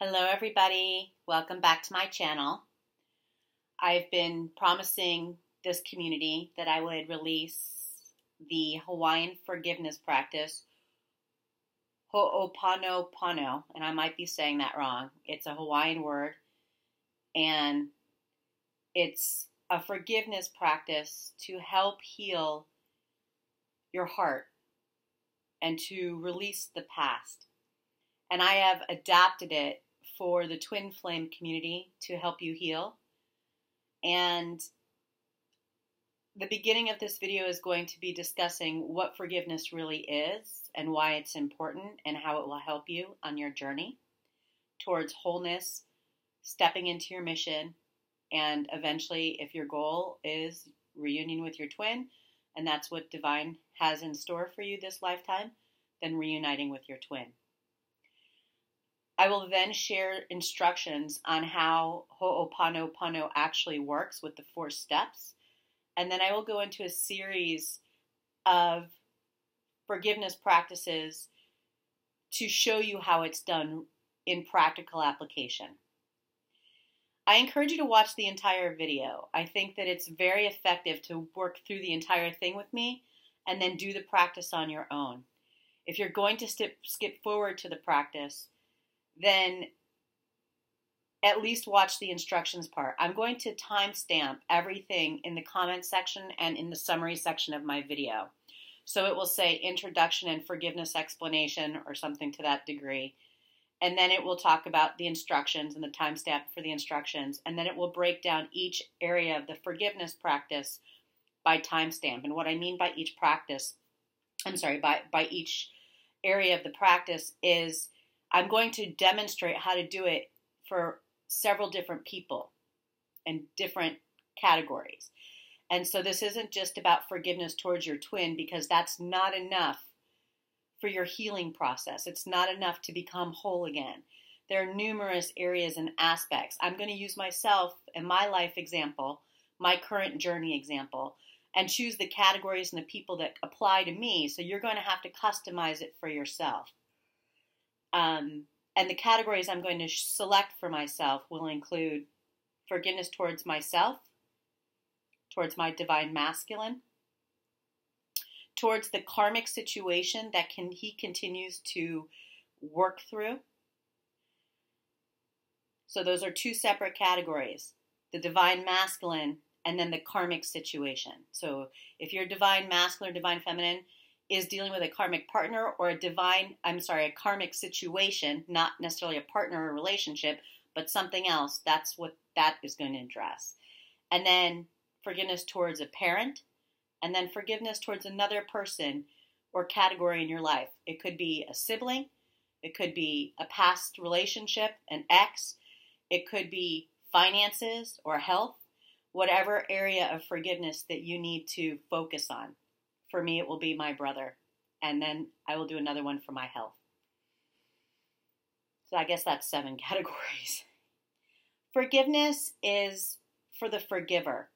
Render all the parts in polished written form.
Hello everybody, welcome back to my channel. I've been promising this community that I would release the Hawaiian forgiveness practice, Ho'oponopono, and I might be saying that wrong. It's a Hawaiian word, and it's a forgiveness practice to help heal your heart and to release the past. And I have adapted it for the twin flame community to help you heal. And the beginning of this video is going to be discussing what forgiveness really is and why it's important and how it will help you on your journey towards wholeness, stepping into your mission, and eventually, if your goal is reunion with your twin, and that's what Divine has in store for you this lifetime, then reuniting with your twin. I will then share instructions on how Ho'oponopono actually works with the 4 steps. And then I will go into a series of forgiveness practices to show you how it's done in practical application. I encourage you to watch the entire video. I think that it's very effective to work through the entire thing with me and then do the practice on your own. If you're going to skip forward to the practice, then at least watch the instructions part. I'm going to timestamp everything in the comment section and in the summary section of my video. So it will say introduction and forgiveness explanation or something to that degree. And then it will talk about the instructions and the timestamp for the instructions. And then it will break down each area of the forgiveness practice by timestamp. And what I mean by each practice, by each area of the practice is I'm going to demonstrate how to do it for several different people and different categories. And so this isn't just about forgiveness towards your twin, because that's not enough for your healing process. It's not enough to become whole again. There are numerous areas and aspects. I'm going to use myself and my life example, my current journey example, and choose the categories and the people that apply to me. So you're going to have to customize it for yourself. And the categories I'm going to select for myself will include forgiveness towards myself, towards my divine masculine, towards the karmic situation that he continues to work through. So those are 2 separate categories, the divine masculine and then the karmic situation. So if you're divine masculine or divine feminine is dealing with a karmic partner or a karmic situation, not necessarily a partner or relationship, but something else, that's what that is going to address. And then forgiveness towards a parent, and then forgiveness towards another person or category in your life. It could be a sibling, it could be a past relationship, an ex, it could be finances or health, whatever area of forgiveness that you need to focus on. For me, it will be my brother, and then I will do another one for my health. So I guess that's 7 categories. Forgiveness is for the forgiver.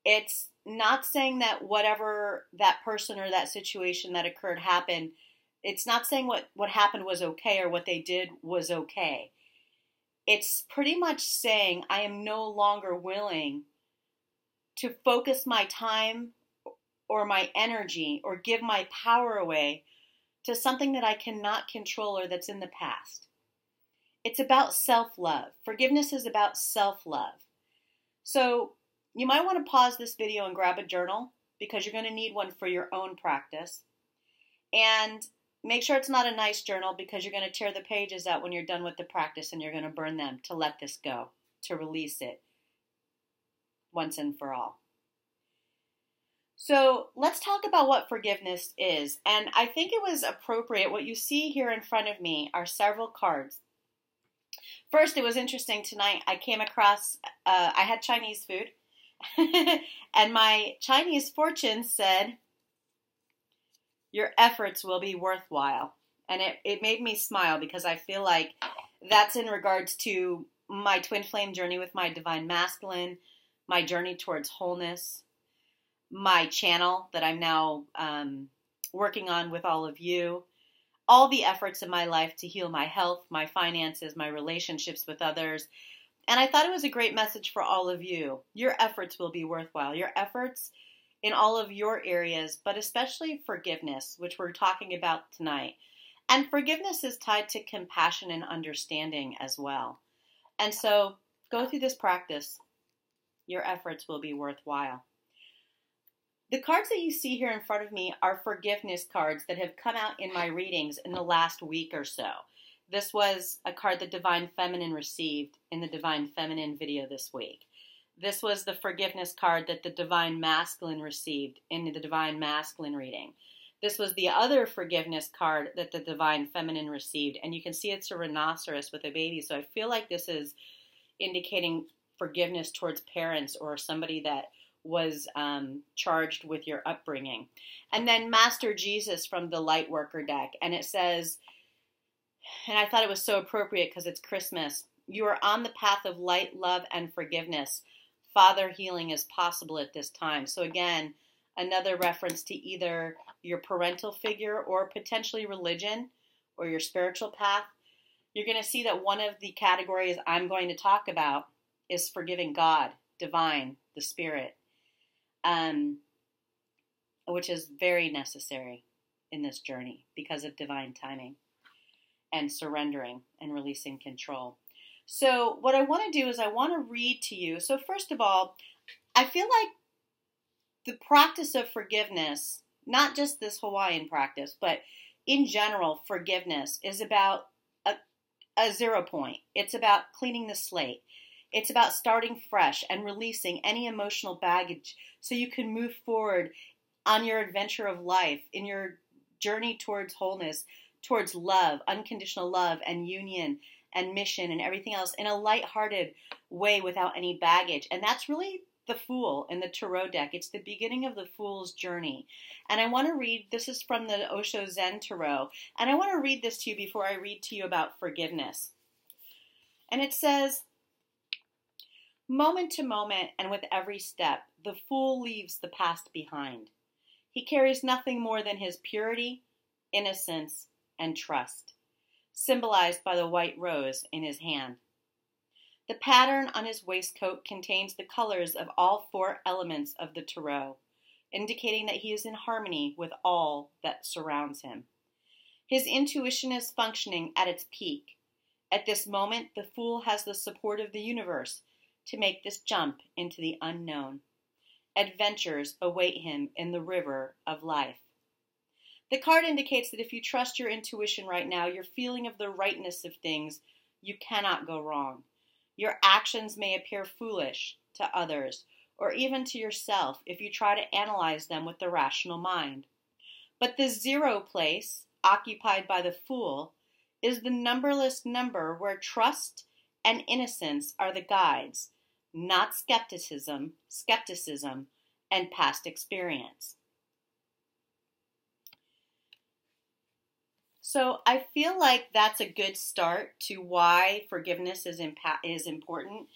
It's not saying that whatever that person or that situation that occurred happened, it's not saying what happened was okay or what they did was okay. It's pretty much saying I am no longer willing to focus my time or my energy or give my power away to something that I cannot control or that's in the past. It's about self-love. Forgiveness is about self-love. So you might want to pause this video and grab a journal, because you're going to need one for your own practice. And make sure it's not a nice journal, because you're going to tear the pages out when you're done with the practice and you're going to burn them to let this go, to release it once and for all. So let's talk about what forgiveness is. And I think it was appropriate. What you see here in front of me are several cards. First, it was interesting tonight. I came across, I had Chinese food. And my Chinese fortune said, your efforts will be worthwhile. And it made me smile, because I feel like that's in regards to my twin flame journey with my divine masculine, my journey towards wholeness, my channel that I'm now working on with all of you. all the efforts in my life to heal my health, my finances, my relationships with others. And I thought it was a great message for all of you. Your efforts will be worthwhile. Your efforts in all of your areas, but especially forgiveness, which we're talking about tonight. And forgiveness is tied to compassion and understanding as well. And so go through this practice. Your efforts will be worthwhile. The cards that you see here in front of me are forgiveness cards that have come out in my readings in the last week or so. This was a card that Divine Feminine received in the Divine Feminine video this week. This was the forgiveness card that the Divine Masculine received in the Divine Masculine reading. This was the other forgiveness card that the Divine Feminine received, and you can see it's a rhinoceros with a baby, so I feel like this is indicating forgiveness towards parents or somebody that was charged with your upbringing. And then Master Jesus from the Lightworker deck, and it says, and I thought it was so appropriate because it's Christmas, you are on the path of light, love, and forgiveness. Father healing is possible at this time. So again, another reference to either your parental figure or potentially religion or your spiritual path. You're going to see that one of the categories I'm going to talk about is forgiving God, divine, the spirit, which is very necessary in this journey because of divine timing and surrendering and releasing control. So what I want to do is I want to read to you. So first of all, I feel like the practice of forgiveness, not just this Hawaiian practice, but in general, forgiveness is about a 0 point. It's about cleaning the slate. It's about starting fresh and releasing any emotional baggage so you can move forward on your adventure of life, in your journey towards wholeness, towards love, unconditional love and union and mission and everything else in a lighthearted way without any baggage. And that's really the Fool in the Tarot deck. It's the beginning of the Fool's journey. And I want to read, this is from the Osho Zen Tarot, and I want to read this to you before I read to you about forgiveness. And it says, moment to moment and with every step, the Fool leaves the past behind. He carries nothing more than his purity, innocence, and trust, symbolized by the white rose in his hand. The pattern on his waistcoat contains the colors of all 4 elements of the tarot, indicating that he is in harmony with all that surrounds him. His intuition is functioning at its peak. At this moment, the Fool has the support of the universe to make this jump into the unknown. Adventures await him in the river of life. The card indicates that if you trust your intuition right now, your feeling of the rightness of things, you cannot go wrong. Your actions may appear foolish to others, or even to yourself if you try to analyze them with the rational mind. But the 0 place, occupied by the Fool, is the numberless number where trust and innocence are the guides, not skepticism, and past experience. So I feel like that's a good start to why forgiveness is important,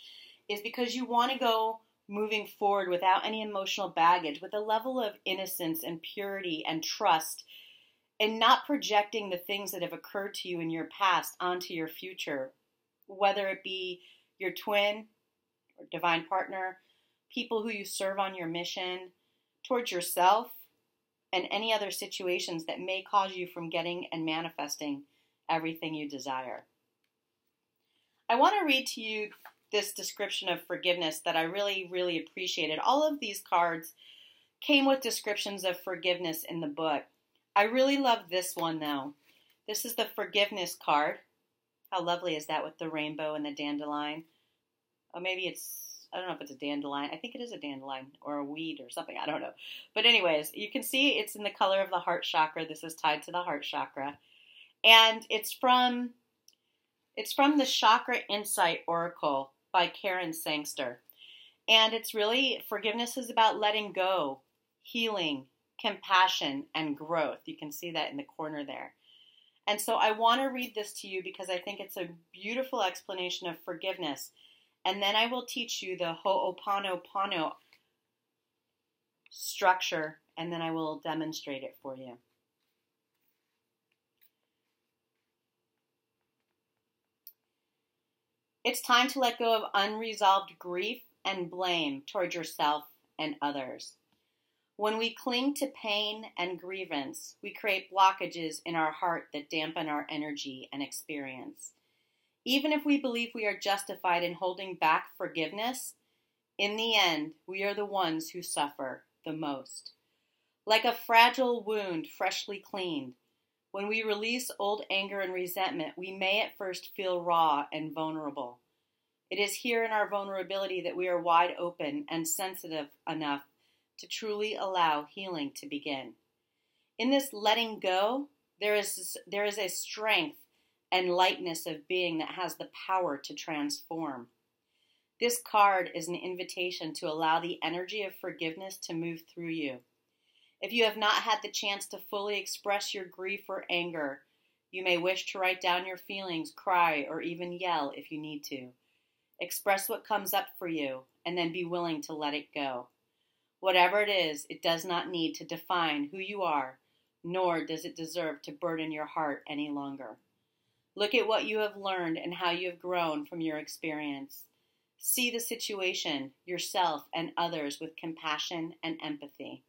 is because you want to go moving forward without any emotional baggage, with a level of innocence and purity and trust, and not projecting the things that have occurred to you in your past onto your future, whether it be your twin or divine partner, people who you serve on your mission, towards yourself, and any other situations that may cause you from getting and manifesting everything you desire. I want to read to you this description of forgiveness that I really, really appreciated. All of these cards came with descriptions of forgiveness in the book. I really love this one, though. This is the forgiveness card. How lovely is that with the rainbow and the dandelion? Or maybe it's, I don't know if it's a dandelion. I think it is a dandelion or a weed or something. I don't know. But anyways, you can see it's in the color of the heart chakra. This is tied to the heart chakra. And it's from the Chakra Insight Oracle by Karen Sangster. And it's really, forgiveness is about letting go, healing, compassion, and growth. You can see that in the corner there. And so I want to read this to you because I think it's a beautiful explanation of forgiveness. And then I will teach you the Ho'oponopono structure, and then I will demonstrate it for you. It's time to let go of unresolved grief and blame toward yourself and others. When we cling to pain and grievance, we create blockages in our heart that dampen our energy and experience. Even if we believe we are justified in holding back forgiveness, in the end, we are the ones who suffer the most. Like a fragile wound freshly cleaned, when we release old anger and resentment, we may at first feel raw and vulnerable. It is here in our vulnerability that we are wide open and sensitive enough to truly allow healing to begin. In this letting go, there is a strength and lightness of being that has the power to transform. This card is an invitation to allow the energy of forgiveness to move through you. If you have not had the chance to fully express your grief or anger, you may wish to write down your feelings, cry, or even yell if you need to. Express what comes up for you, and then be willing to let it go. Whatever it is, it does not need to define who you are, nor does it deserve to burden your heart any longer. Look at what you have learned and how you have grown from your experience. See the situation, yourself, and others with compassion and empathy.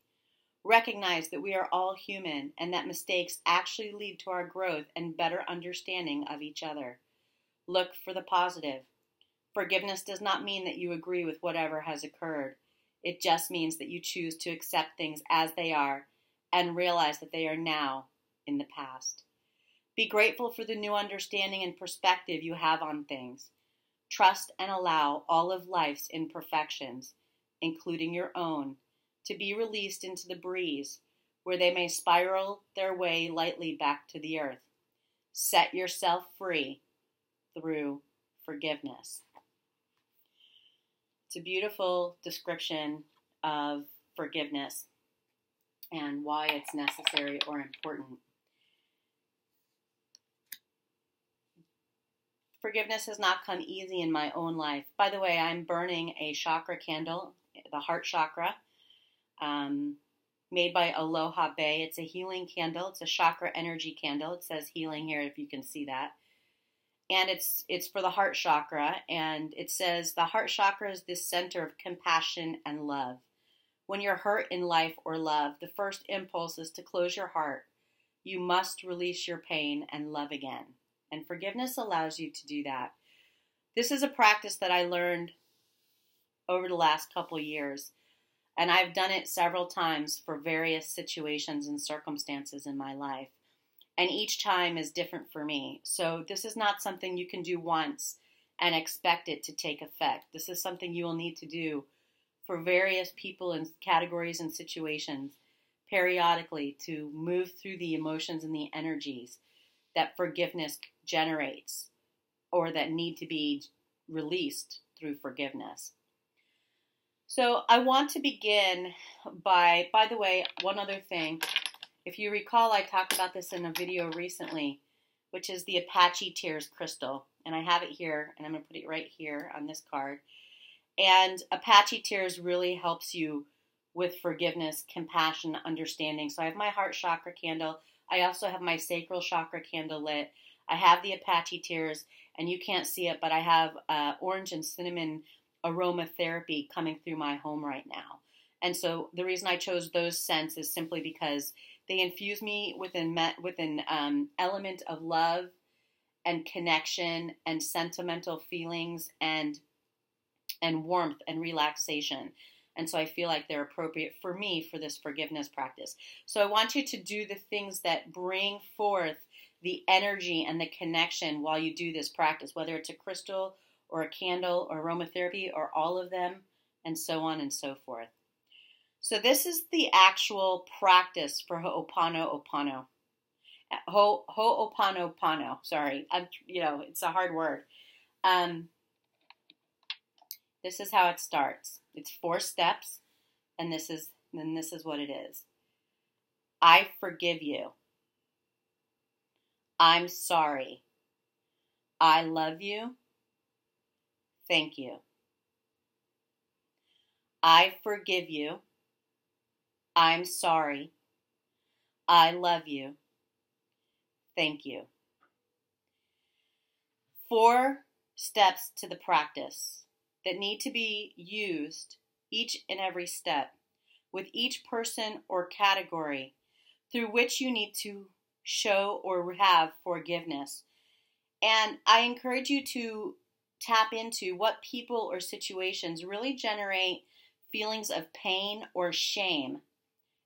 Recognize that we are all human and that mistakes actually lead to our growth and better understanding of each other. Look for the positive. Forgiveness does not mean that you agree with whatever has occurred. It just means that you choose to accept things as they are and realize that they are now in the past. Be grateful for the new understanding and perspective you have on things. Trust and allow all of life's imperfections, including your own, to be released into the breeze, where they may spiral their way lightly back to the earth. Set yourself free through forgiveness. It's a beautiful description of forgiveness and why it's necessary or important. Forgiveness has not come easy in my own life. By the way, I'm burning a chakra candle, the heart chakra, made by Aloha Bay. It's a healing candle. It's a chakra energy candle. It says healing here, if you can see that. And it's for the heart chakra, and it says the heart chakra is this center of compassion and love. When you're hurt in life or love, the first impulse is to close your heart. You must release your pain and love again. And forgiveness allows you to do that. This is a practice that I learned over the last couple years, and I've done it several times for various situations and circumstances in my life. And each time is different for me. So this is not something you can do once and expect it to take effect. This is something you will need to do for various people and categories and situations periodically to move through the emotions and the energies that forgiveness generates or that need to be released through forgiveness. So I want to begin by the way, one other thing. If you recall, I talked about this in a video recently, which is the Apache Tears crystal. And I have it here, and I'm going to put it right here on this card. And Apache Tears really helps you with forgiveness, compassion, understanding. So I have my heart chakra candle. I also have my sacral chakra candle lit. I have the Apache Tears, and you can't see it, but I have orange and cinnamon aromatherapy coming through my home right now. And so the reason I chose those scents is simply because they infuse me with an element of love and connection and sentimental feelings and warmth and relaxation. And so I feel like they're appropriate for me for this forgiveness practice. So I want you to do the things that bring forth the energy and the connection while you do this practice, whether it's a crystal or a candle or aromatherapy or all of them, and so on and so forth. So this is the actual practice for Ho'oponopono. Ho'oponopono. Sorry, it's a hard word. This is how it starts. It's 4 steps, and this is what it is. I forgive you. I'm sorry. I love you. Thank you. I forgive you. I'm sorry. I love you. Thank you. 4 steps to the practice that need to be used, each and every step, with each person or category through which you need to show or have forgiveness. And I encourage you to tap into what people or situations really generate feelings of pain or shame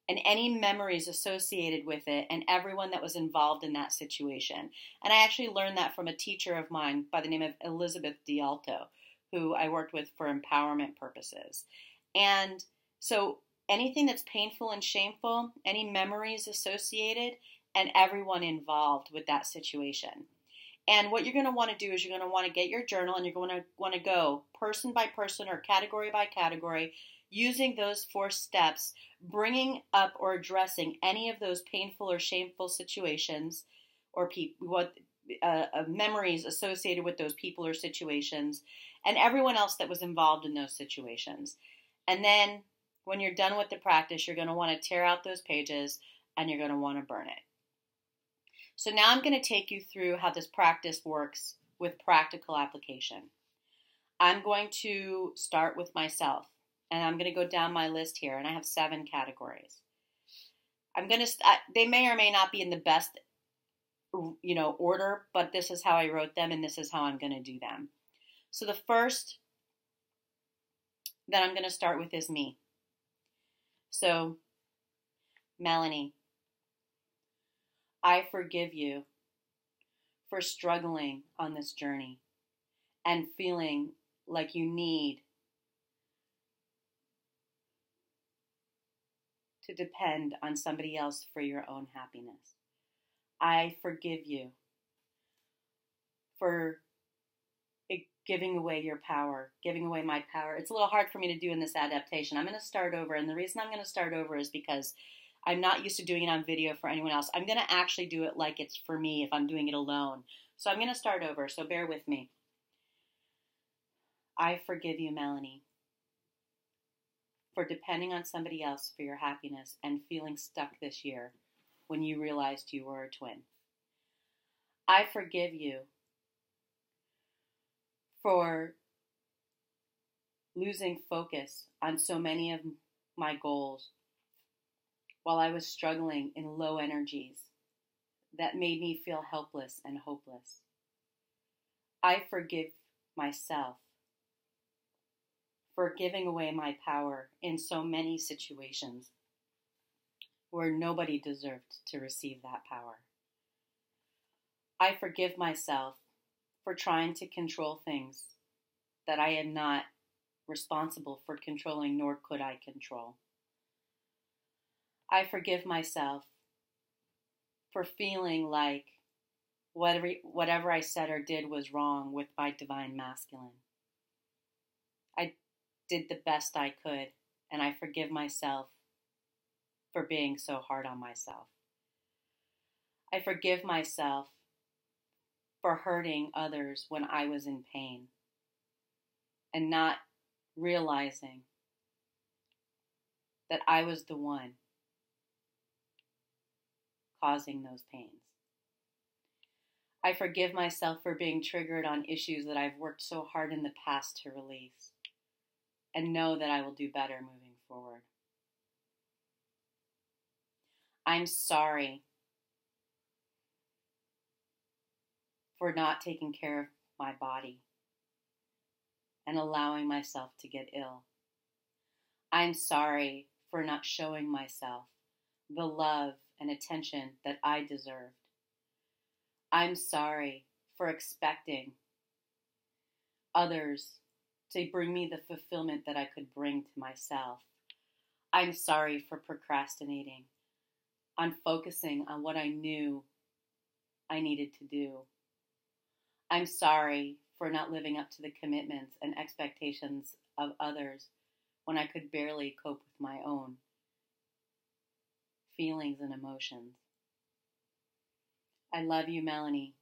and any memories associated with it and everyone that was involved in that situation. And I actually learned that from a teacher of mine by the name of Elizabeth D'Alto, who I worked with for empowerment purposes. And so anything that's painful and shameful, any memories associated, and everyone involved with that situation. And what you're going to want to do is you're going to want to get your journal and you're going to want to go person by person or category by category, using those 4 steps, bringing up or addressing any of those painful or shameful situations or memories associated with those people or situations, and everyone else that was involved in those situations. And then when you're done with the practice, you're going to want to tear out those pages and you're going to want to burn it. So now I'm going to take you through how this practice works with practical application. I'm going to start with myself, and I'm going to go down my list here, and I have 7 categories. They may or may not be in the best, order, but this is how I wrote them, and this is how I'm going to do them. So the first that I'm going to start with is me. So, Melanie, I forgive you for struggling on this journey and feeling like you need to depend on somebody else for your own happiness. I forgive you for giving away your power, giving away my power. It's a little hard for me to do in this adaptation. I'm going to start over, and the reason I'm going to start over is because I'm not used to doing it on video for anyone else. I'm going to actually do it like it's for me if I'm doing it alone. So I'm going to start over, so bear with me. I forgive you, Melanie, for depending on somebody else for your happiness and feeling stuck this year when you realized you were a twin. I forgive you for losing focus on so many of my goals while I was struggling in low energies that made me feel helpless and hopeless. I forgive myself for giving away my power in so many situations where nobody deserved to receive that power. I forgive myself for trying to control things that I am not responsible for controlling, nor could I control. I forgive myself for feeling like whatever I said or did was wrong with my divine masculine. I did the best I could, and I forgive myself for being so hard on myself. I forgive myself for hurting others when I was in pain and not realizing that I was the one causing those pains. I forgive myself for being triggered on issues that I've worked so hard in the past to release and know that I will do better moving forward. I'm sorry for not taking care of my body and allowing myself to get ill. I'm sorry for not showing myself the love and attention that I deserved. I'm sorry for expecting others to bring me the fulfillment that I could bring to myself. I'm sorry for procrastinating on focusing on what I knew I needed to do. I'm sorry for not living up to the commitments and expectations of others when I could barely cope with my own feelings and emotions. I love you, Melanie,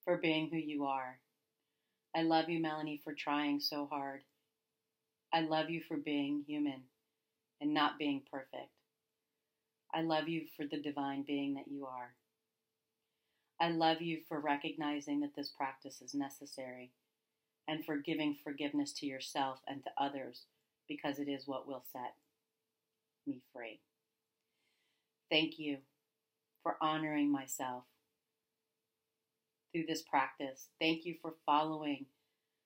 for being who you are. I love you, Melanie, for trying so hard. I love you for being human and not being perfect. I love you for the divine being that you are. I love you for recognizing that this practice is necessary and for giving forgiveness to yourself and to others because it is what will set me free. Thank you for honoring myself through this practice. Thank you for following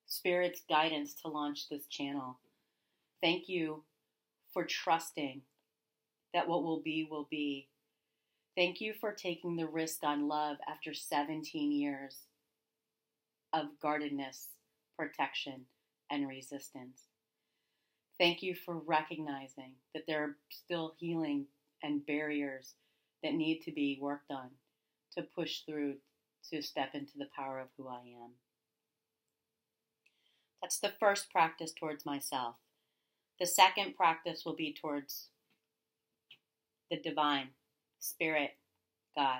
Spirit's guidance to launch this channel. Thank you for trusting that what will be will be. Thank you for taking the risk on love after 17 years of guardedness, protection, and resistance. Thank you for recognizing that there are still healing and barriers that need to be worked on to push through to step into the power of who I am. That's the first practice towards myself. The second practice will be towards the divine, Spirit, God.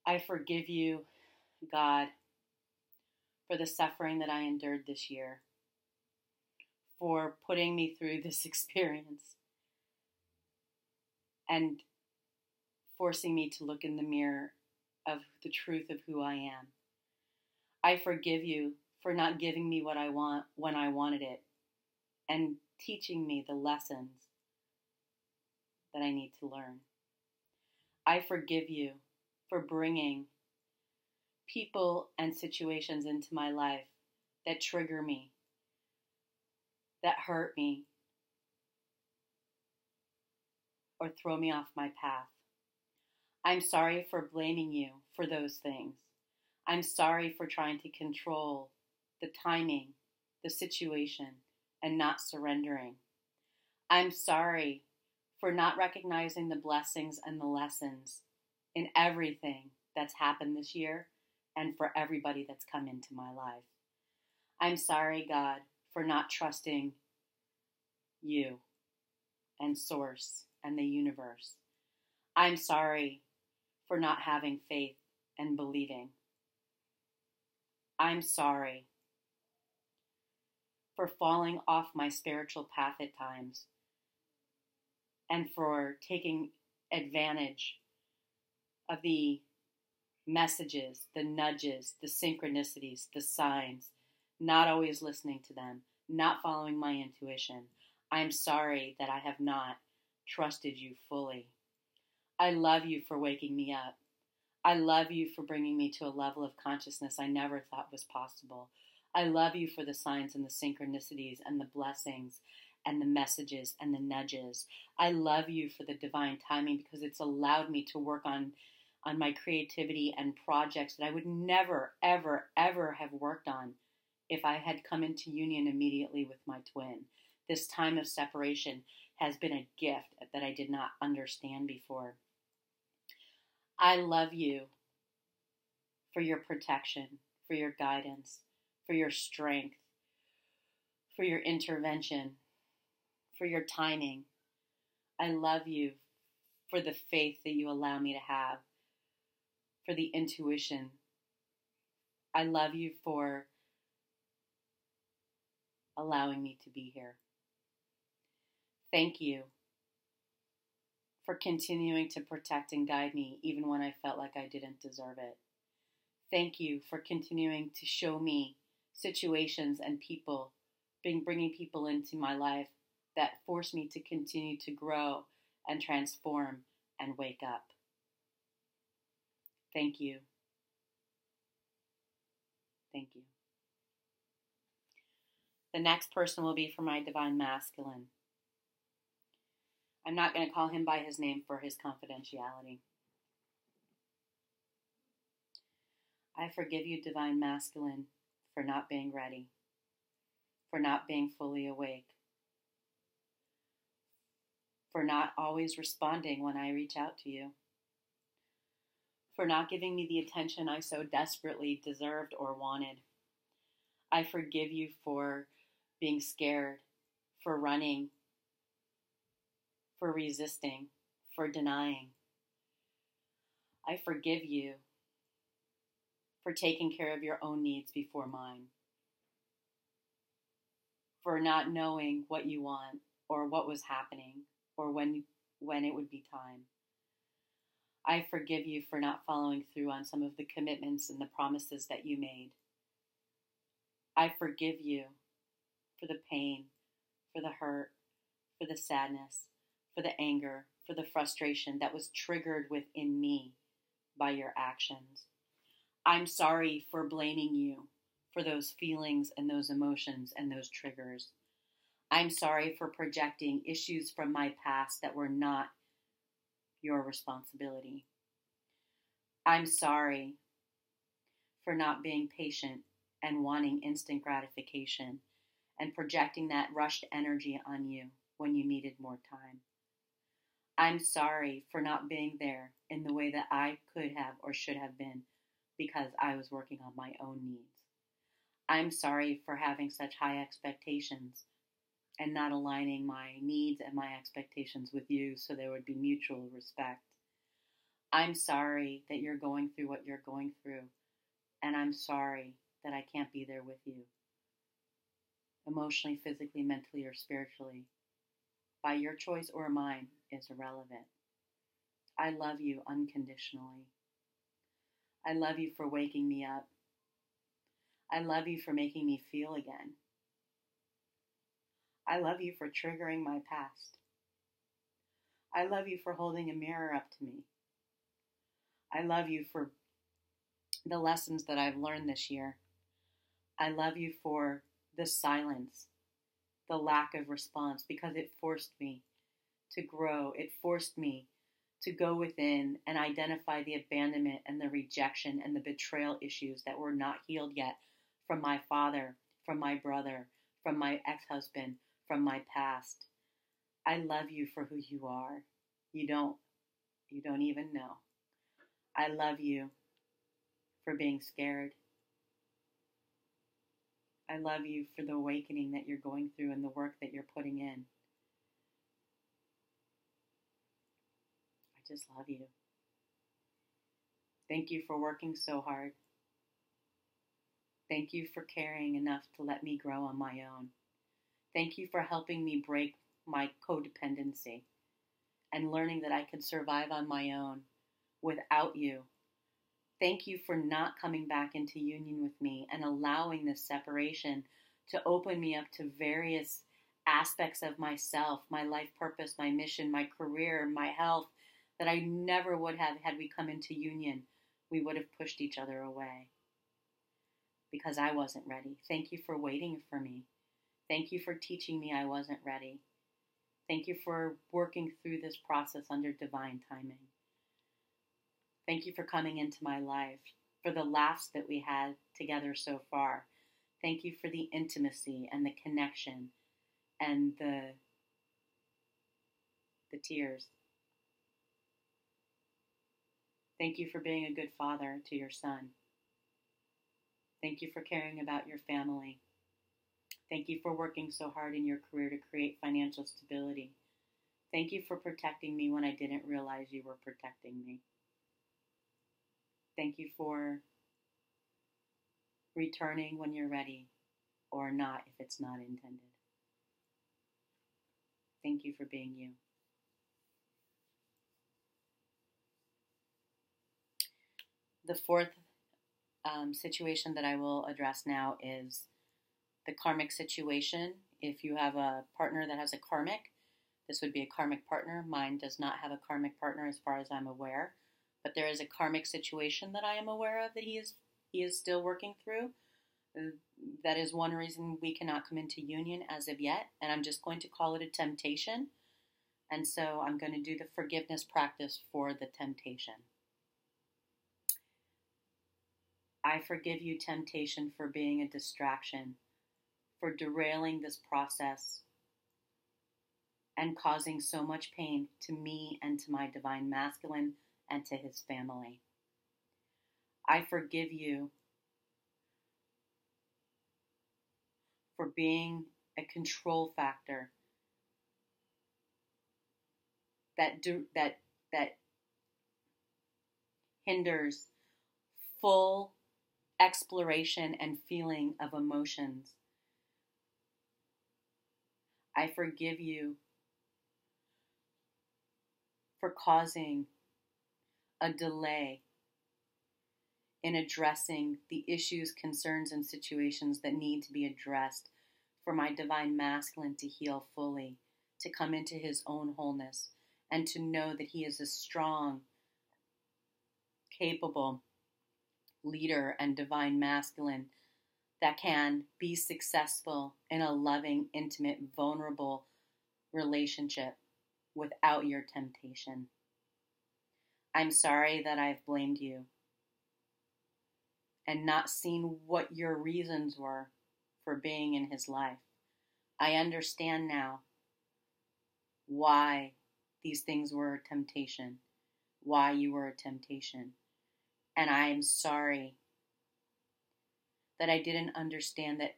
I forgive you, God, for the suffering that I endured this year, for putting me through this experience and forcing me to look in the mirror of the truth of who I am. I forgive you for not giving me what I want when I wanted it and teaching me the lessons that I need to learn. I forgive you for bringing people and situations into my life that trigger me, that hurt me, or throw me off my path. I'm sorry for blaming you for those things. I'm sorry for trying to control the timing, the situation, and not surrendering. I'm sorry for not recognizing the blessings and the lessons in everything that's happened this year and for everybody that's come into my life. I'm sorry, God, for not trusting you and Source and the universe. I'm sorry for not having faith and believing. I'm sorry for falling off my spiritual path at times and for taking advantage of the messages, the nudges, the synchronicities, the signs, not always listening to them, not following my intuition. I'm sorry that I have not trusted you fully. I love you for waking me up. I love you for bringing me to a level of consciousness I never thought was possible. I love you for the signs and the synchronicities and the blessings and the messages and the nudges. I love you for the divine timing because it's allowed me to work on my creativity and projects that I would never, ever, ever have worked on if I had come into union immediately with my twin. This time of separation has been a gift that I did not understand before. I love you for your protection, for your guidance, for your strength, for your intervention, for your timing. I love you for the faith that you allow me to have, for the intuition. I love you for allowing me to be here. Thank you for continuing to protect and guide me even when I felt like I didn't deserve it. Thank you for continuing to show me situations and people, bringing people into my life that force me to continue to grow and transform and wake up. Thank you. Thank you. The next person will be for my divine masculine. I'm not going to call him by his name for his confidentiality. I forgive you, divine masculine, for not being ready, for not being fully awake, for not always responding when I reach out to you, for not giving me the attention I so desperately deserved or wanted. I forgive you for being scared, for running, for resisting, for denying. I forgive you for taking care of your own needs before mine, for not knowing what you want or what was happening or when it would be time. I forgive you for not following through on some of the commitments and the promises that you made. I forgive you for the pain, for the hurt, for the sadness, for the anger, for the frustration that was triggered within me by your actions. I'm sorry for blaming you for those feelings and those emotions and those triggers. I'm sorry for projecting issues from my past that were not your responsibility. I'm sorry for not being patient and wanting instant gratification and projecting that rushed energy on you when you needed more time. I'm sorry for not being there in the way that I could have or should have been because I was working on my own needs. I'm sorry for having such high expectations and not aligning my needs and my expectations with you so there would be mutual respect. I'm sorry that you're going through what you're going through, and I'm sorry that I can't be there with you, emotionally, physically, mentally, or spiritually. By your choice or mine is irrelevant. I love you unconditionally. I love you for waking me up. I love you for making me feel again. I love you for triggering my past. I love you for holding a mirror up to me. I love you for the lessons that I've learned this year. I love you for the silence, the lack of response, because it forced me to grow. It forced me to go within and identify the abandonment and the rejection and the betrayal issues that were not healed yet from my father, from my brother, from my ex-husband, from my past. I love you for who you are. You don't even know. I love you for being scared. I love you for the awakening that you're going through and the work that you're putting in. I just love you. Thank you for working so hard. Thank you for caring enough to let me grow on my own. Thank you for helping me break my codependency and learning that I could survive on my own without you. Thank you for not coming back into union with me and allowing this separation to open me up to various aspects of myself, my life purpose, my mission, my career, my health, that I never would have had we come into union. We would have pushed each other away because I wasn't ready. Thank you for waiting for me. Thank you for teaching me I wasn't ready. Thank you for working through this process under divine timing. Thank you for coming into my life, for the laughs that we had together so far. Thank you for the intimacy and the connection and the tears. Thank you for being a good father to your son. Thank you for caring about your family. Thank you for working so hard in your career to create financial stability. Thank you for protecting me when I didn't realize you were protecting me. Thank you for returning when you're ready, or not if it's not intended. Thank you for being you. The fourth situation that I will address now is the karmic situation. If you have a partner that has a karmic, this would be a karmic partner. Mine does not have a karmic partner as far as I'm aware, but there is a karmic situation that I am aware of that he is still working through. That is one reason we cannot come into union as of yet, and I'm just going to call it a temptation. And so I'm going to do the forgiveness practice for the temptation. I forgive you, temptation, for being a distraction, for derailing this process and causing so much pain to me and to my divine masculine and to his family. I forgive you for being a control factor that hinders full exploration and feeling of emotions. I forgive you for causing a delay in addressing the issues, concerns, and situations that need to be addressed for my divine masculine to heal fully, to come into his own wholeness, and to know that he is a strong, capable leader and divine masculine that can be successful in a loving, intimate, vulnerable relationship without your temptation. I'm sorry that I've blamed you and not seen what your reasons were for being in his life. I understand now why these things were a temptation, why you were a temptation. And I am sorry that I didn't understand that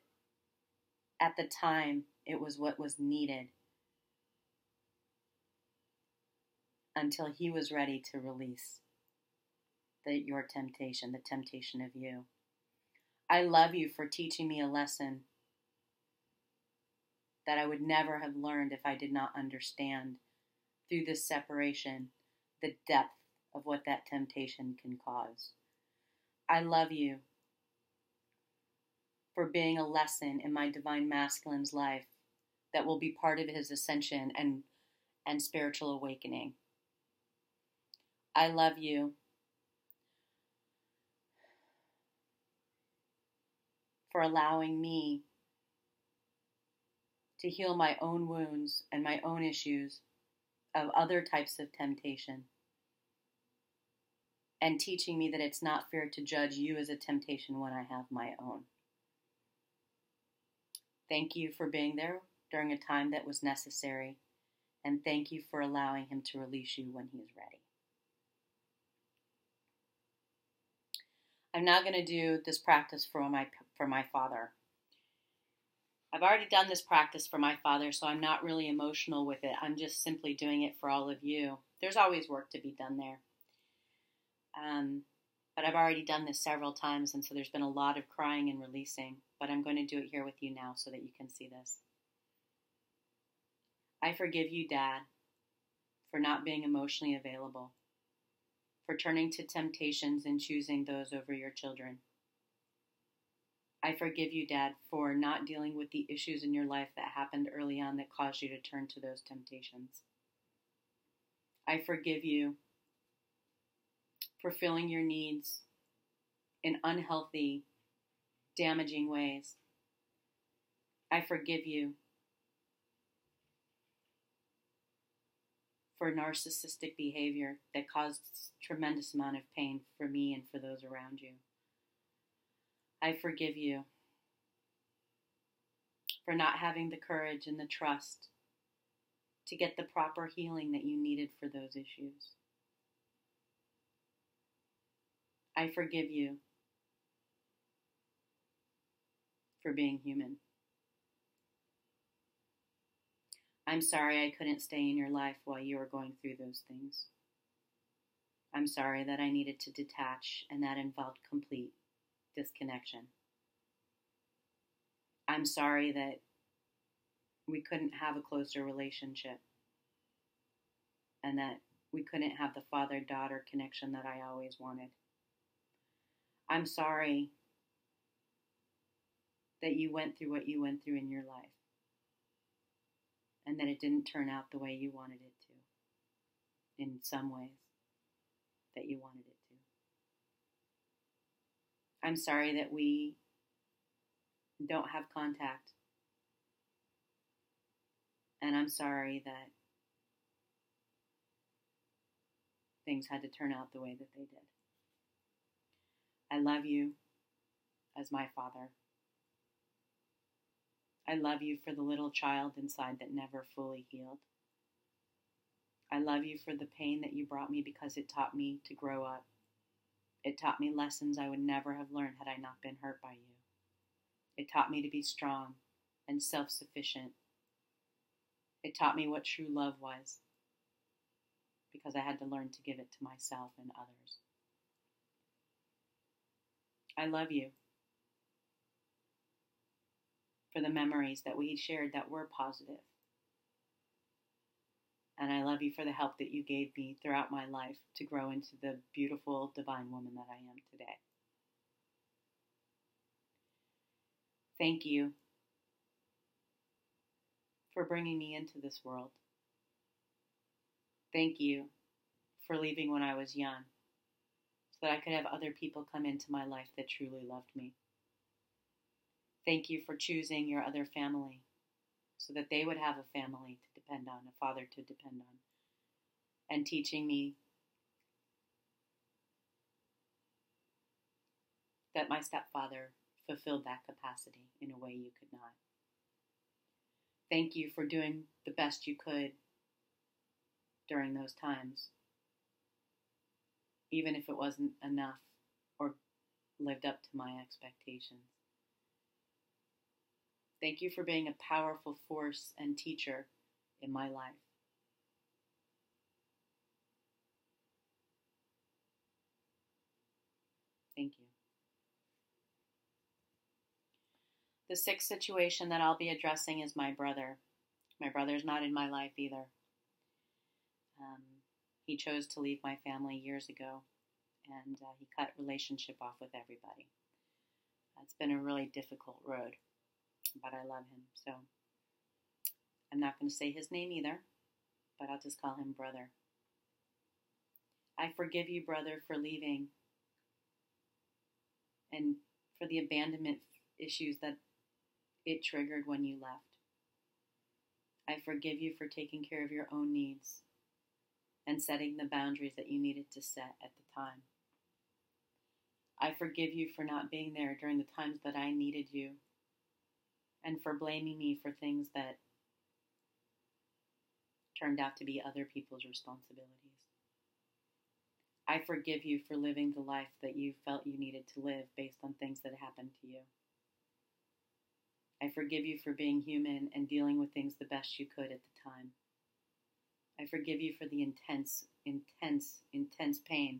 at the time it was what was needed until he was ready to release your temptation, the temptation of you. I love you for teaching me a lesson that I would never have learned if I did not understand through this separation the depth of what that temptation can cause. I love you for being a lesson in my divine masculine's life that will be part of his ascension and spiritual awakening. I love you for allowing me to heal my own wounds and my own issues of other types of temptation, and teaching me that it's not fair to judge you as a temptation when I have my own. Thank you for being there during a time that was necessary, and thank you for allowing him to release you when he is ready. I'm now going to do this practice for my father. I've already done this practice for my father, so I'm not really emotional with it. I'm just simply doing it for all of you. There's always work to be done there. But I've already done this several times, and so there's been a lot of crying and releasing. But I'm going to do it here with you now so that you can see this. I forgive you, Dad, for not being emotionally available, for turning to temptations and choosing those over your children. I forgive you, Dad, for not dealing with the issues in your life that happened early on that caused you to turn to those temptations. I forgive you for filling your needs in unhealthy, damaging ways. I forgive you for narcissistic behavior that caused tremendous amount of pain for me and for those around you. I forgive you for not having the courage and the trust to get the proper healing that you needed for those issues. I forgive you for being human. I'm sorry I couldn't stay in your life while you were going through those things. I'm sorry that I needed to detach, and that involved complete disconnection. I'm sorry that we couldn't have a closer relationship, and that we couldn't have the father-daughter connection that I always wanted. I'm sorry that you went through what you went through in your life, and that it didn't turn out the way you wanted it to, in some ways that you wanted it to. I'm sorry that we don't have contact, and I'm sorry that things had to turn out the way that they did. I love you as my father. I love you for the little child inside that never fully healed. I love you for the pain that you brought me because it taught me to grow up. It taught me lessons I would never have learned had I not been hurt by you. It taught me to be strong and self-sufficient. It taught me what true love was, because I had to learn to give it to myself and others. I love you for the memories that we shared that were positive. And I love you for the help that you gave me throughout my life to grow into the beautiful, divine woman that I am today. Thank you for bringing me into this world. Thank you for leaving when I was young so that I could have other people come into my life that truly loved me. Thank you for choosing your other family so that they would have a family to depend on, a father to depend on, and teaching me that my stepfather fulfilled that capacity in a way you could not. Thank you for doing the best you could during those times, even if it wasn't enough or lived up to my expectations. Thank you for being a powerful force and teacher in my life. Thank you. The sixth situation that I'll be addressing is my brother. My brother's not in my life either. He chose to leave my family years ago, and he cut relationship off with everybody. It's been a really difficult road, but I love him. So I'm not going to say his name either, but I'll just call him brother. I forgive you, brother, for leaving and for the abandonment issues that it triggered when you left. I forgive you for taking care of your own needs and setting the boundaries that you needed to set at the time. I forgive you for not being there during the times that I needed you and for blaming me for things that turned out to be other people's responsibilities. I forgive you for living the life that you felt you needed to live based on things that happened to you. I forgive you for being human and dealing with things the best you could at the time. I forgive you for the intense pain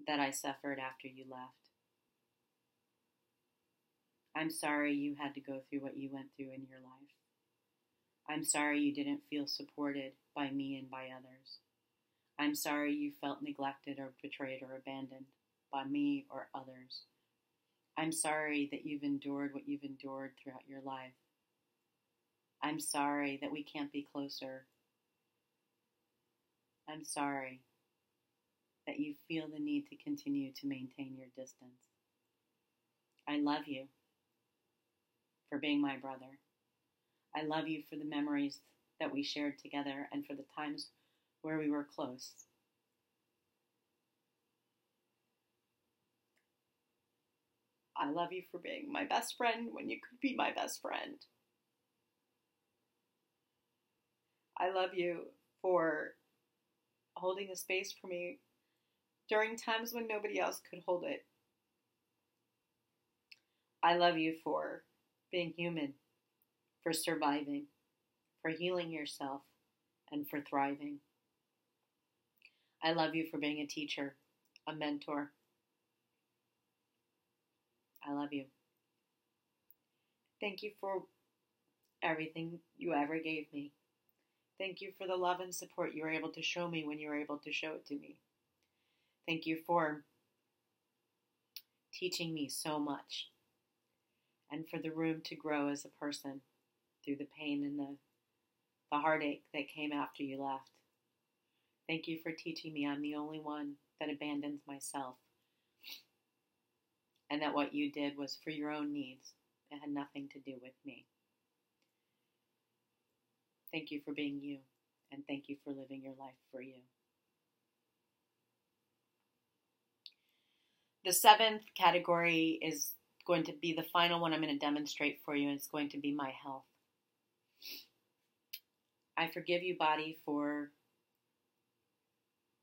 that I suffered after you left. I'm sorry you had to go through what you went through in your life. I'm sorry you didn't feel supported by me and by others. I'm sorry you felt neglected or betrayed or abandoned by me or others. I'm sorry that you've endured what you've endured throughout your life. I'm sorry that we can't be closer. I'm sorry that you feel the need to continue to maintain your distance. I love you for being my brother. I love you for the memories that we shared together and for the times where we were close. I love you for being my best friend when you could be my best friend. I love you for holding a space for me during times when nobody else could hold it. I love you for being human, for surviving, for healing yourself, and for thriving. I love you for being a teacher, a mentor. I love you. Thank you for everything you ever gave me. Thank you for the love and support you were able to show me when you were able to show it to me. Thank you for teaching me so much and for the room to grow as a person through the pain and the heartache that came after you left. Thank you for teaching me I'm the only one that abandons myself and that what you did was for your own needs. It had nothing to do with me. Thank you for being you, and thank you for living your life for you. The seventh category is going to be the final one I'm going to demonstrate for you, and it's going to be my health. I forgive you, body, for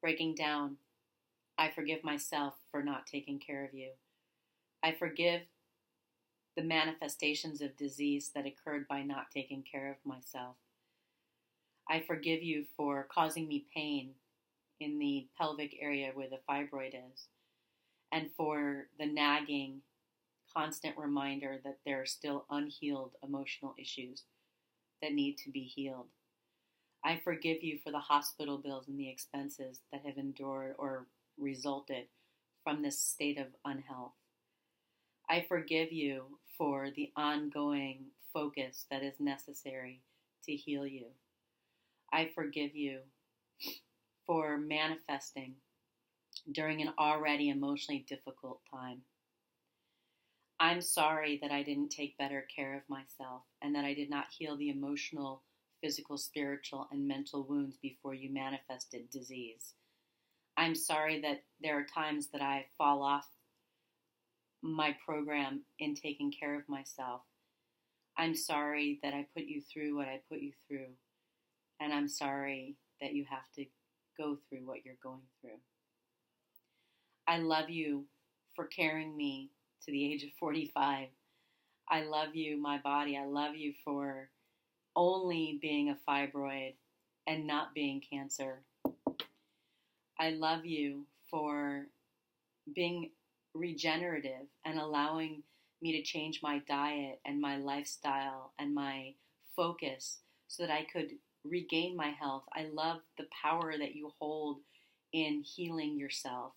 breaking down. I forgive myself for not taking care of you. I forgive the manifestations of disease that occurred by not taking care of myself. I forgive you for causing me pain in the pelvic area where the fibroid is, and for the nagging, constant reminder that there are still unhealed emotional issues that need to be healed. I forgive you for the hospital bills and the expenses that have endured or resulted from this state of unhealth. I forgive you for the ongoing focus that is necessary to heal you. I forgive you for manifesting during an already emotionally difficult time. I'm sorry that I didn't take better care of myself and that I did not heal the emotional, physical, spiritual, and mental wounds before you manifested disease. I'm sorry that there are times that I fall off my program in taking care of myself. I'm sorry that I put you through what I put you through. And I'm sorry that you have to go through what you're going through. I love you for carrying me to the age of 45. I love you, my body. I love you for only being a fibroid and not being cancer. I love you for being regenerative and allowing me to change my diet and my lifestyle and my focus so that I could regain my health. I love the power that you hold in healing yourself.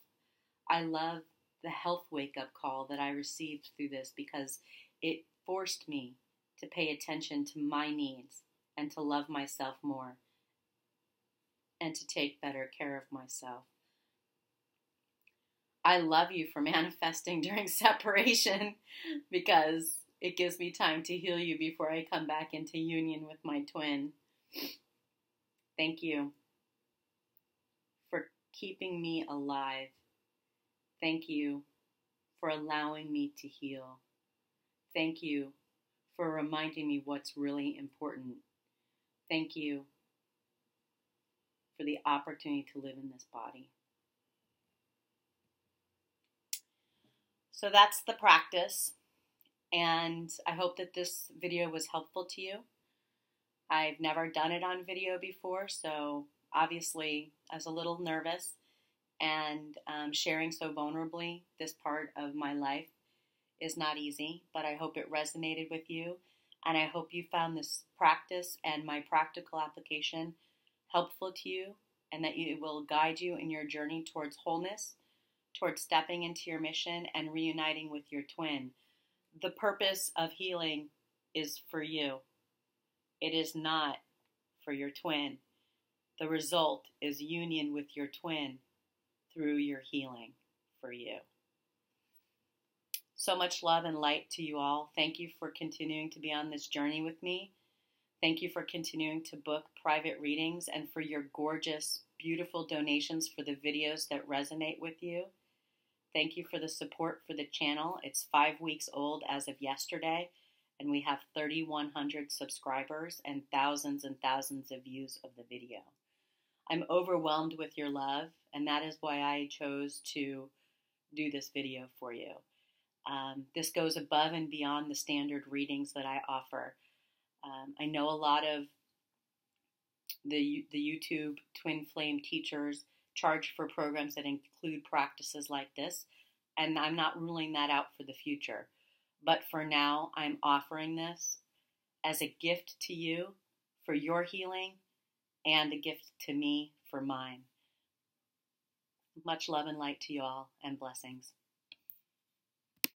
I love the health wake-up call that I received through this because it forced me to pay attention to my needs and to love myself more and to take better care of myself. I love you for manifesting during separation because it gives me time to heal you before I come back into union with my twin. Thank you for keeping me alive. Thank you for allowing me to heal. Thank you for reminding me what's really important. Thank you for the opportunity to live in this body. So that's the practice, and I hope that this video was helpful to you. I've never done it on video before, so obviously I was a little nervous, and sharing so vulnerably this part of my life is not easy, but I hope it resonated with you, and I hope you found this practice and my practical application helpful to you, and that it will guide you in your journey towards wholeness, towards stepping into your mission and reuniting with your twin. The purpose of healing is for you. It is not for your twin. The result is union with your twin through your healing for you. So much love and light to you all. Thank you for continuing to be on this journey with me. Thank you for continuing to book private readings and for your gorgeous, beautiful donations for the videos that resonate with you. Thank you for the support for the channel. It's 5 weeks old as of yesterday, and we have 3,100 subscribers and thousands of views of the video. I'm overwhelmed with your love, and that is why I chose to do this video for you. This goes above and beyond the standard readings that I offer. I know a lot of the YouTube twin flame teachers charge for programs that include practices like this, and I'm not ruling that out for the future. But for now, I'm offering this as a gift to you for your healing and a gift to me for mine. Much love and light to you all, and blessings.